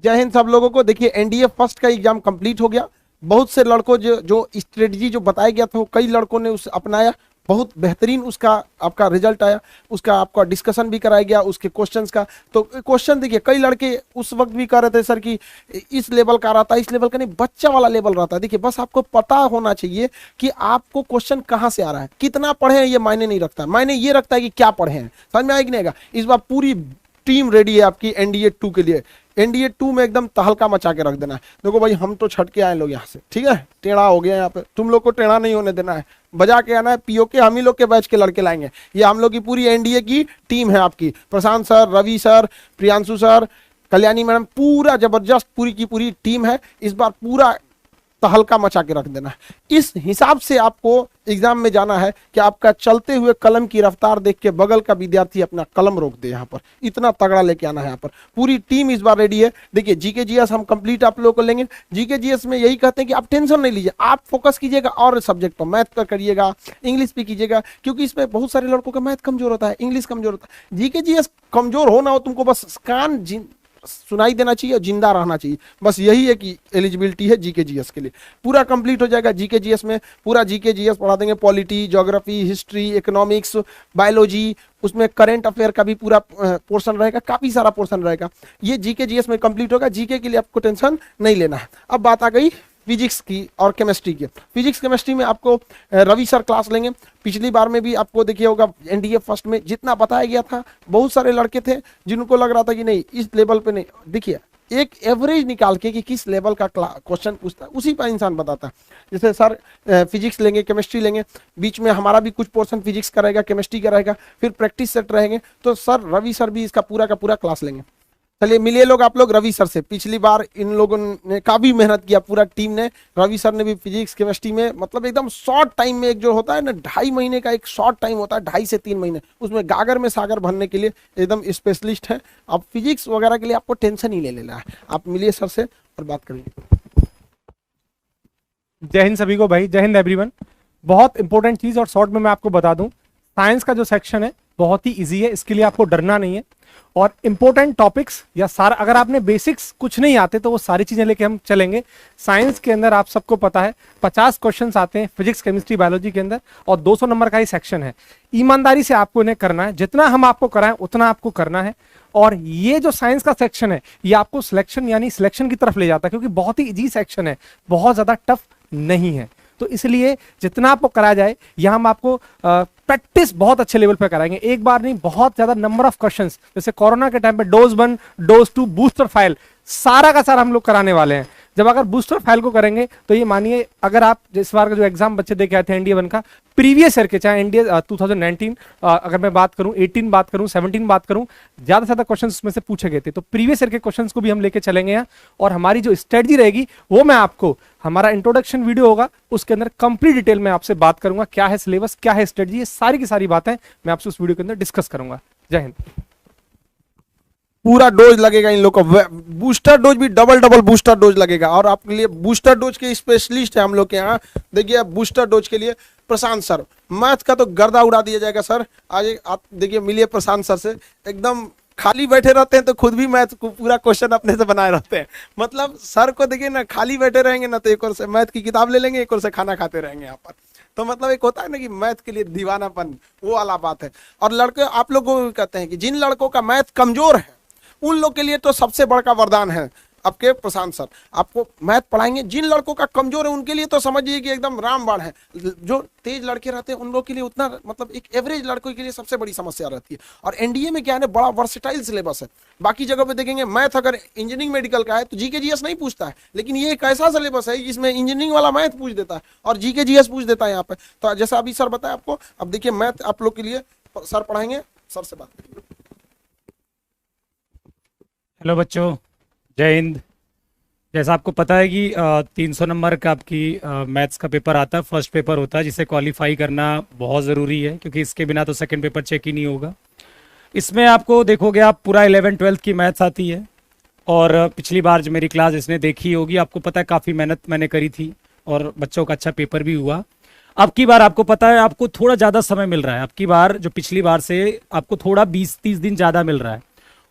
जय हिंद सब लोगों को। देखिए एनडीए फर्स्ट का एग्जाम कंप्लीट हो गया। बहुत से लड़कों जो स्ट्रेटजी जो बताया गया था वो कई लड़कों ने उस अपनाया, बहुत बेहतरीन उसका आपका रिजल्ट आया। उसका आपका डिस्कशन भी कराया गया उसके क्वेश्चंस का। तो क्वेश्चन देखिए कई लड़के उस वक्त भी कह रहे थे सर कि इस लेवल का रहा था, इस लेवल का नहीं, बच्चा वाला लेवल रहता है। देखिए बस आपको पता होना चाहिए कि आपको क्वेश्चन कहाँ से आ रहा है, कितना पढ़े हैं ये मायने नहीं रखता, मायने ये रखता है कि क्या पढ़े हैं। समझ में आएगी नहीं आएगा। इस बार पूरी टीम रेडी है आपकी एनडीए 2 के लिए। एनडीए 2 में एकदम तहलका मचा के रख देना है। देखो भाई हम तो छट के आए लोग यहाँ से, ठीक है, टेढ़ा हो गया यहाँ पे, तुम लोग को टेढ़ा नहीं होने देना है, बजा के आना है। पीओ के हम ही लोग के बैच के लड़के लाएंगे। ये हम लोग की पूरी एनडीए की टीम है आपकी, Prashant sir, Ravi sir, Priyanshu sir, Kalyani madam, पूरा जबरदस्त पूरी की पूरी टीम है। इस बार पूरा तहलका मचा के रख देना है। इस हिसाब से आपको एग्जाम में जाना है कि आपका चलते हुए कलम की रफ्तार देख के बगल का विद्यार्थी अपना कलम रोक दे। यहाँ पर इतना तगड़ा लेके आना है। यहाँ पर पूरी टीम इस बार रेडी है। देखिए जीके जीएस हम कंप्लीट आप लोगों को लेंगे। जीके जीएस में यही कहते हैं कि आप टेंशन नहीं लीजिए, आप फोकस कीजिएगा और सब्जेक्ट पर, मैथ पर करिएगा, इंग्लिश पे कीजिएगा, क्योंकि इसमें बहुत सारे लड़कों का मैथ कमजोर होता है, इंग्लिश कमजोर होता है। जीके जीएस कमजोर हो ना हो, तुमको बस कान सुनाई देना चाहिए और जिंदा रहना चाहिए, बस यही है कि एलिजिबिलिटी है जीके जीएस के लिए। पूरा कंप्लीट हो जाएगा जीके जीएस में। पूरा जीके जीएस पढ़ा देंगे, polity, geography, history, economics, biology, उसमें करंट अफेयर का भी पूरा पोर्शन रहेगा, काफी सारा पोर्शन रहेगा। ये जीके जीएस में कंप्लीट होगा। जीके के लिए आपको टेंशन नहीं लेना है। अब बात आ गई फिजिक्स की और केमिस्ट्री की। फिजिक्स केमिस्ट्री में आपको रवि सर क्लास लेंगे। पिछली बार में भी आपको देखिए होगा एनडीए फर्स्ट में जितना बताया गया था, बहुत सारे लड़के थे जिनको लग रहा था कि नहीं इस लेवल पे नहीं। देखिए एक एवरेज निकाल के कि किस लेवल का क्वेश्चन पूछता है उसी पर इंसान बताता है। जैसे सर फिजिक्स लेंगे, केमिस्ट्री लेंगे, बीच में हमारा भी कुछ पोर्शन फिजिक्स का रहेगा, केमिस्ट्री का रहेगा, फिर प्रैक्टिस सेट रहेंगे, तो सर रवि सर भी इसका पूरा का पूरा क्लास लेंगे। चलिए मिलिए लोग आप लोग रवि सर से। पिछली बार इन लोगों ने काफी मेहनत किया, पूरा टीम ने। रवि सर ने भी फिजिक्स केमिस्ट्री में मतलब एकदम शॉर्ट टाइम में, एक जो होता है ना 2.5 महीने का एक शॉर्ट टाइम होता है, 2.5 से 3 महीने, उसमें गागर में सागर भरने के लिए एकदम स्पेशलिस्ट है। अब फिजिक्स वगैरह के लिए आपको टेंशन ही ले लेना है। आप मिलिए सर से और बात करिए। जय हिंद सभी को भाई, जय हिंद एवरीवन। बहुत इंपॉर्टेंट चीज और शॉर्ट में मैं आपको बता दूं, साइंस का जो सेक्शन है बहुत ही इजी है, इसके लिए आपको डरना नहीं है। और इंपॉर्टेंट टॉपिक्स या सारा, अगर आपने बेसिक्स कुछ नहीं आते तो वो सारी चीजें लेके हम चलेंगे। साइंस के अंदर आप सबको पता है 50 क्वेश्चंस आते हैं फिजिक्स, केमिस्ट्री, बायोलॉजी के अंदर, और 200 नंबर का ही सेक्शन है। ईमानदारी से आपको इन्हें करना है, जितना हम आपको कराएं उतना आपको करना है। और ये जो साइंस का सेक्शन है ये आपको सिलेक्शन यानी सिलेक्शन की तरफ ले जाता है, क्योंकि बहुत ही इजी सेक्शन है, बहुत ज्यादा टफ नहीं है। तो इसलिए जितना आपको कराया जाए, यहां हम आपको प्रैक्टिस बहुत अच्छे लेवल पे कराएंगे। एक बार नहीं, बहुत ज्यादा नंबर ऑफ क्वेश्चंस, जैसे कोरोना के टाइम पे डोज 1, डोज 2, बूस्टर फाइल, सारा का सारा हम लोग कराने वाले हैं। जब अगर बूस्टर फाइल को करेंगे तो ये मानिए, अगर आप इस बार का जो एग्जाम बच्चे दे के आए थे एनडीए 1 का, प्रीवियस ईयर के, चाहे एनडीए 2019, अगर मैं बात करूं 18 बात करूं 17 बात करूं, ज्यादा से ज्यादा क्वेश्चंस उसमें से पूछे गए थे। तो प्रीवियस ईयर के क्वेश्चंस को भी हम लेके चलेंगे यहाँ। और हमारी जो स्ट्रेटजी रहेगी वो मैं आपको, हमारा इंट्रोडक्शन वीडियो होगा उसके अंदर कंप्लीट डिटेल में आपसे बात करूंगा, क्या है सिलेबस, क्या है स्ट्रेटजी, ये सारी की सारी बातें मैं आपसे उस वीडियो के अंदर डिस्कस करूंगा। जय हिंद। पूरा डोज लगेगा इन लोग को, बूस्टर डोज भी डबल बूस्टर डोज लगेगा। और आपके लिए बूस्टर डोज के स्पेशलिस्ट है हम लोग के यहाँ। देखिए बूस्टर डोज के लिए प्रशांत सर, मैथ का तो गर्दा उड़ा दिया जाएगा सर। आज आप देखिए मिलिए प्रशांत सर से, एकदम खाली बैठे रहते हैं तो खुद भी मैथ को पूरा क्वेश्चन अपने से बनाए रहते हैं। मतलब सर को देखिए ना, खाली बैठे रहेंगे ना तो एक और से मैथ की किताब ले लेंगे, एक और से खाना खाते रहेंगे यहाँ पर। तो मतलब एक होता है ना कि मैथ के लिए दीवानापन, वो वाला बात है। और लड़के आप लोगों को कहते हैं कि जिन लड़कों का मैथ कमजोर है उन लोग के लिए तो सबसे बड़ा वरदान है आपके प्रशांत सर। आपको मैथ पढ़ाएंगे। जिन लड़कों का कमजोर है उनके लिए तो समझिए कि एकदम रामबाण है। जो तेज लड़के रहते हैं उन लोग के लिए उतना, मतलब एक एवरेज लड़कों के लिए सबसे बड़ी समस्या रहती है। और एनडीए में क्या है, बड़ा वर्सेटाइल सिलेबस है। बाकी जगह पे देखेंगे मैथ अगर इंजीनियरिंग मेडिकल का है तो जीके जीएस नहीं पूछता है, लेकिन ये एक ऐसा सिलेबस है जिसमें इंजीनियरिंग वाला मैथ पूछ देता है और जीके जीएस पूछ देता है यहाँ पे। तो जैसा अभी सर बताया आपको, अब देखिए मैथ आप लोग के लिए सर पढ़ाएंगे। सर से बात करिए। हेलो बच्चों, जय हिंद। जैसा आपको पता है कि 300 नंबर का आपकी मैथ्स का पेपर आता है, फर्स्ट पेपर होता है, जिसे क्वालिफाई करना बहुत ज़रूरी है, क्योंकि इसके बिना तो सेकंड पेपर चेक ही नहीं होगा। इसमें आपको देखोगे आप पूरा 11th-12th की मैथ्स आती है। और पिछली बार जो मेरी क्लास इसने देखी होगी, आपको पता है काफ़ी मेहनत मैंने करी थी और बच्चों का अच्छा पेपर भी हुआ। अब की बार आपको पता है आपको थोड़ा ज़्यादा समय मिल रहा है। अब की बार जो पिछली बार से आपको थोड़ा 20-30 दिन ज़्यादा मिल रहा है।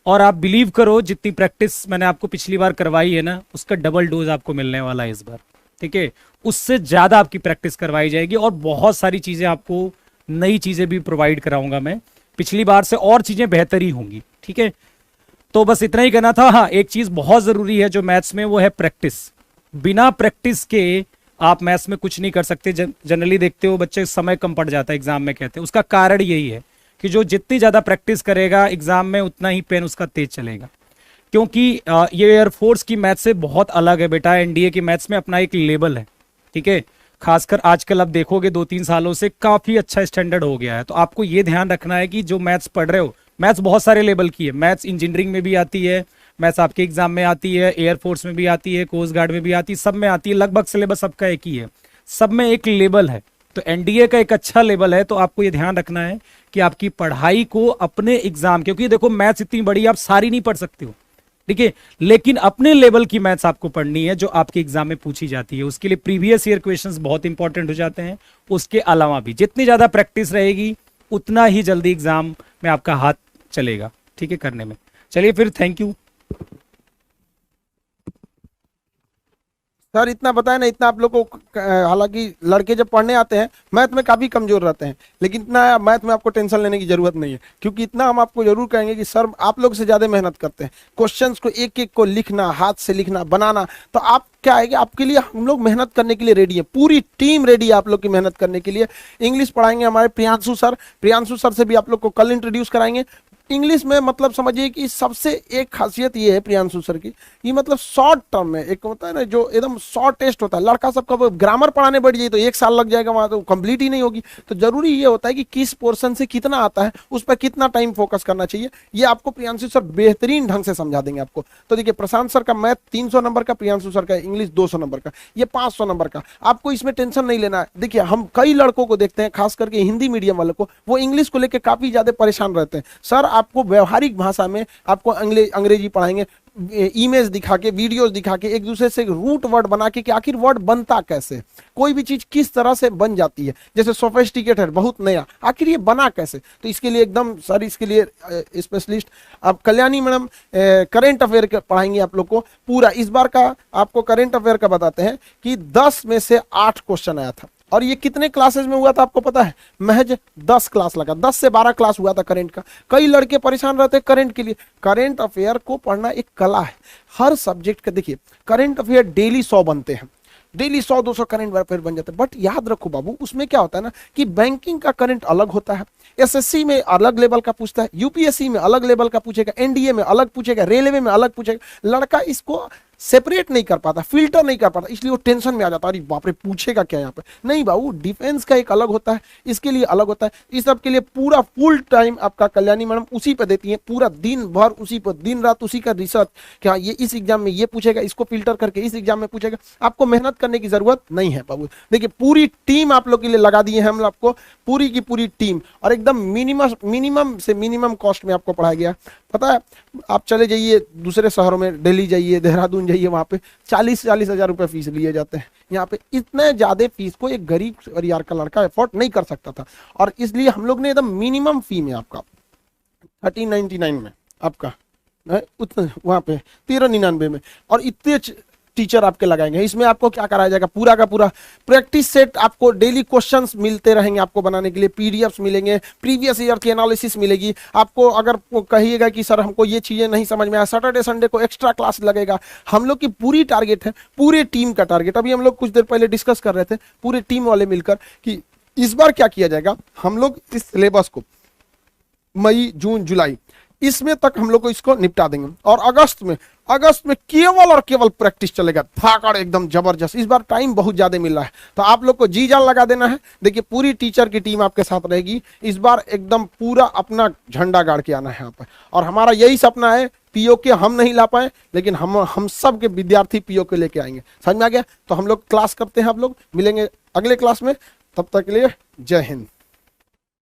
और आप बिलीव करो जितनी प्रैक्टिस मैंने आपको पिछली बार करवाई है ना, उसका डबल डोज आपको मिलने वाला है इस बार, ठीक है। उससे ज्यादा आपकी प्रैक्टिस करवाई जाएगी और बहुत सारी चीजें आपको, नई चीजें भी प्रोवाइड कराऊंगा मैं पिछली बार से, और चीजें बेहतर ही होंगी, ठीक है। तो बस इतना ही कहना था। हाँ, एक चीज बहुत जरूरी है जो मैथ्स में, वो है प्रैक्टिस। बिना प्रैक्टिस के आप मैथ्स में कुछ नहीं कर सकते। जनरली देखते हो बच्चे समय कम पड़ जाता है एग्जाम में, कहते हैं उसका कारण यही है कि जो जितनी ज्यादा प्रैक्टिस करेगा एग्जाम में, उतना ही पेन उसका तेज चलेगा। क्योंकि ये एयरफोर्स की मैथ्स से बहुत अलग है बेटा। एनडीए की मैथ्स में अपना एक लेवल है, ठीक है। खासकर आजकल आप देखोगे 2-3 सालों से काफी अच्छा स्टैंडर्ड हो गया है। तो आपको ये ध्यान रखना है कि जो मैथ्स पढ़ रहे हो, मैथ्स बहुत सारे लेवल की है। मैथ्स इंजीनियरिंग में भी आती है, मैथ्स आपके एग्जाम में आती है, एयरफोर्स में भी आती है, कोस्ट गार्ड में भी आती है, सब में आती है। लगभग सिलेबस सबका एक ही है, सब में एक लेवल है। तो एनडीए का एक अच्छा लेवल है। तो आपको ये ध्यान रखना है कि आपकी पढ़ाई को अपने एग्जाम, क्योंकि देखो मैथ्स इतनी बड़ी आप सारी नहीं पढ़ सकते हो, ठीक है, लेकिन अपने लेवल की मैथ्स आपको पढ़नी है जो आपके एग्जाम में पूछी जाती है। उसके लिए प्रीवियस ईयर क्वेश्चंस बहुत इंपॉर्टेंट हो जाते हैं। उसके अलावा भी जितनी ज्यादा प्रैक्टिस रहेगी, उतना ही जल्दी एग्जाम में आपका हाथ चलेगा, ठीक है, करने में। चलिए फिर, थैंक यू सर। इतना बताया ना, इतना आप लोग को हालांकि लड़के जब पढ़ने आते हैं मैथ में काफी कमजोर रहते हैं, लेकिन इतना मैथ में आपको टेंशन लेने की जरूरत नहीं है, क्योंकि इतना हम आपको जरूर कहेंगे कि सर आप लोग से ज्यादा मेहनत करते हैं। क्वेश्चंस को एक एक को लिखना, हाथ से लिखना, बनाना, तो आप क्या है कि आपके लिए हम लोग मेहनत करने के लिए रेडी है। पूरी टीम रेडी है आप लोग की मेहनत करने के लिए। इंग्लिश पढ़ाएंगे हमारे प्रियांशु सर। प्रियांशु सर से भी आप लोग को कल इंट्रोड्यूस कराएंगे। इंग्लिश में मतलब समझिए कि सबसे एक खासियत ये है प्रियांशु सर की, ये मतलब शॉर्ट टर्म में एक होता है ना, जो एकदम शॉर्ट टेस्ट होता है। लड़का सबका ग्रामर पढ़ाने बैठ जाए तो 1 साल लग जाएगा, वहां तो कंप्लीट ही नहीं होगी। तो जरूरी ये होता है कि किस पोर्शन से कितना आता है, उस पर कितना टाइम फोकस करना चाहिए, ये आपको प्रियांशु सर बेहतरीन ढंग से समझा देंगे आपको। तो देखिए, प्रशांत सर का मैथ 300 नंबर का, प्रियांशु सर का इंग्लिश 200 नंबर का, ये 500 नंबर का। आपको इसमें टेंशन नहीं लेना है। देखिए, हम कई लड़कों को देखते हैं, खास करके हिंदी मीडियम वालों को, वो इंग्लिश को लेकर काफी ज्यादा परेशान रहते हैं। सर आपको व्यवहारिक भाषा में आपको अंग्रेजी पढ़ाएंगे, इमेज दिखा के, वीडियोस दिखा के, एक दूसरे से रूट वर्ड बना के कि आखिर वर्ड बनता कैसे, कोई भी चीज किस तरह से बन जाती है। जैसे सोफिस्टिकेट है, बहुत नया, आखिर ये बना कैसे। तो इसके लिए एकदम सर, इसके लिए स्पेशलिस्ट अब कल्याणी मैडम करेंट अफेयर पढ़ाएंगे आप लोग को पूरा। इस बार का आपको करेंट अफेयर का बताते हैं कि 10 में से 8 क्वेश्चन आया था। और ये कितने क्लासेस में हुआ था आपको पता है? महज 10 क्लास लगा, 10 से 12 क्लास हुआ था करंट का। कई लड़के परेशान रहते हैं करंट के लिए। करंट अफेयर को पढ़ना एक कला है, हर सब्जेक्ट का। देखिए, करंट अफेयर डेली 100 बनते हैं, डेली 100-200 करंट अफेयर बन जाते हैं। बट याद रखो बाबू, उसमें क्या होता है ना कि बैंकिंग का करंट अलग होता है, एसएससी में अलग लेवल का पूछता है, यूपीएससी में अलग लेवल का पूछेगा, एनडीए में अलग पूछेगा, रेलवे में अलग पूछेगा। लड़का इसको सेपरेट नहीं कर पाता, फिल्टर नहीं कर पाता, इसलिए वो टेंशन में आ जाता है, अरे बाप रे पूछेगा क्या यहाँ पे। नहीं बाबू, डिफेंस का एक अलग होता है, इसके लिए अलग होता है। इस सब के लिए पूरा फुल टाइम आपका कल्याणी मैडम उसी पे देती है, पूरा दिन भर उसी पर, दिन रात उसी का रिसर्च कि हाँ ये इस एग्जाम में ये पूछेगा, इसको फिल्टर करके इस एग्जाम में पूछेगा। आपको मेहनत करने की जरूरत नहीं है बाबू। देखिए, पूरी टीम आप लोग के लिए लगा दी है हम आपको, पूरी की पूरी टीम, और एकदम मिनिमम से मिनिमम कॉस्ट में आपको पढ़ाया गया। पता है, आप चले जाइए दूसरे शहरों में, दिल्ली जाइए, देहरादून जाइए, वहाँ पे 40-40 हजार रुपये फीस लिए जाते हैं। यहाँ पे इतने ज्यादा फीस को एक गरीब परिवार का लड़का अफोर्ड नहीं कर सकता था, और इसलिए हम लोग ने एकदम मिनिमम फी में आपका 1399 में आपका उतना, वहाँ पे 1399 में, और इतने टीचर आपके लगाएंगे। इसमें आपको क्या कराया जाएगा, पूरा का पूरा प्रैक्टिस सेट, आपको डेली क्वेश्चंस मिलते रहेंगे आपको बनाने के लिए, पीडीएफ्स मिलेंगे, प्रीवियस ईयर की एनालिसिस मिलेगी आपको। अगर कहिएगा कि सर हमको ये चीजें नहीं समझ में आया, सैटरडे संडे को एक्स्ट्रा क्लास लगेगा। हम लोग की पूरी टारगेट है, पूरे टीम का टारगेट, अभी हम लोग कुछ देर पहले डिस्कस कर रहे थे पूरे टीम वाले मिलकर कि इस बार क्या किया जाएगा। हम लोग इस सिलेबस को मई, जून, जुलाई, इसमें तक हम लोग को इसको निपटा देंगे, और अगस्त में केवल और केवल प्रैक्टिस चलेगा, धाकड़ एकदम जबरदस्त। इस बार टाइम बहुत ज्यादा मिल रहा है, तो आप लोग को जी जान लगा देना है। देखिए, पूरी टीचर की टीम आपके साथ रहेगी इस बार, एकदम पूरा अपना झंडा गाड़ के आना है यहाँ पर। और हमारा यही सपना है, पीओ के हम नहीं ला पाए, लेकिन हम सब के विद्यार्थी पीओ के लेके आएंगे। समझ में आ गया? तो हम लोग क्लास करते हैं, आप लोग मिलेंगे अगले क्लास में, तब तक के लिए जय हिंद।